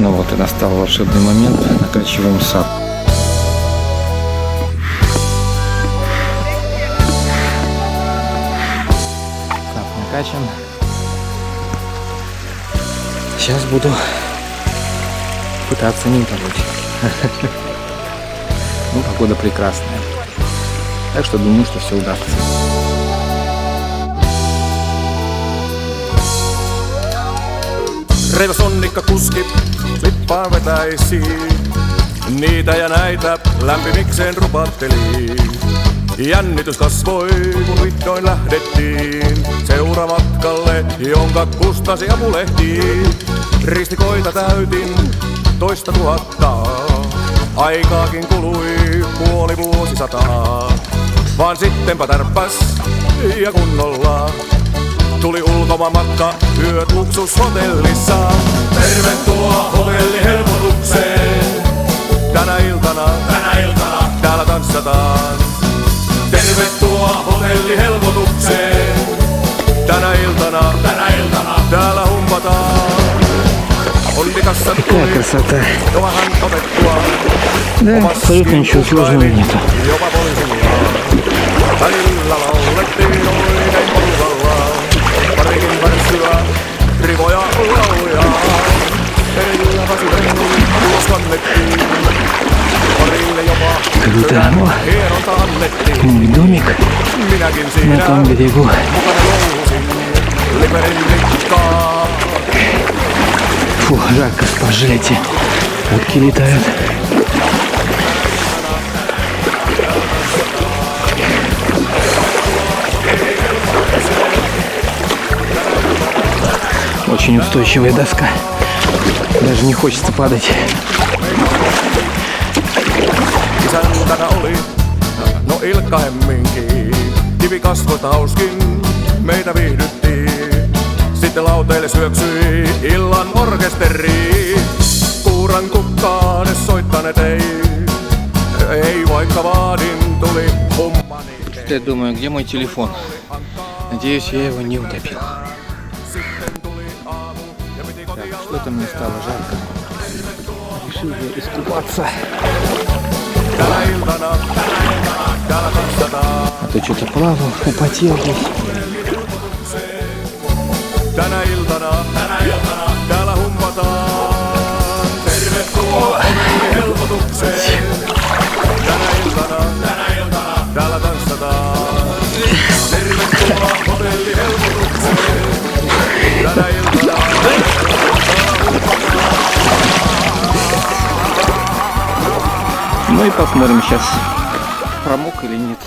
Ну вот и настал волшебный момент. Накачиваем сад. Сад накачан. Сейчас буду пытаться не утонуть. Ну, погода прекрасная. Так что думаю, что все удастся. Reivä sonnikka kuski, lippaan vetäisi. Niitä ja näitä lämpimikseen rupatteli. Jännitys kasvoi, kun vihdoin lähdettiin seuramatkalle, jonka kustasi apulehti. Ristikoita täytin 2 000, aikaakin kului puoli vuosisataa. Vaan sittenpä tärppäs ja kunnolla tuli ulkomaanmatka, yöt luksushotellissa. Tervetuloa hotellihelpotukseen. Tänä iltana täällä tanssataan. Tervetuloa hotellihelpotukseen. Tänä iltana täällä humpataan. Onnekassa tuli jo vähän otettua. Да, абсолютно ничего сложного нету. Jopa poliisilla. Välillä laulettiin oikein porukalla. Parikin värssyä, rivoja lauluja. Perillä väsyrenni ulos kannettiin. Parille jopa hieronta annettiin. Домик Minäkin на siinä том берегу. mukana louhusin. Liperin rikkaa. Фу, жарко, пожалейте. Утки летают. Очень устойчивая доска. Даже не хочется падать. Isäntänä oli, no Ilkka Hemminki. Kivikasvot hauskin meitä viihdytti. Sitten lauteille syöksyi illan orkesteri. Kuuran kukkaan soittaneet ei vaikka vaadin tuli hummani. Я думаю, где мой телефон? Надеюсь, я его не утопил. Так, что-то мне стало жарко. Решил я искупаться. А то что-то плавал, употел здесь. Tänä iltana täällä humpataan. Tervetuloa helpotukseen. Tänä iltana täällä tanssataan. Tervetuloa hotellihelpotukseen. Tänä iltana Ну и посмотрим сейчас, промок или нет.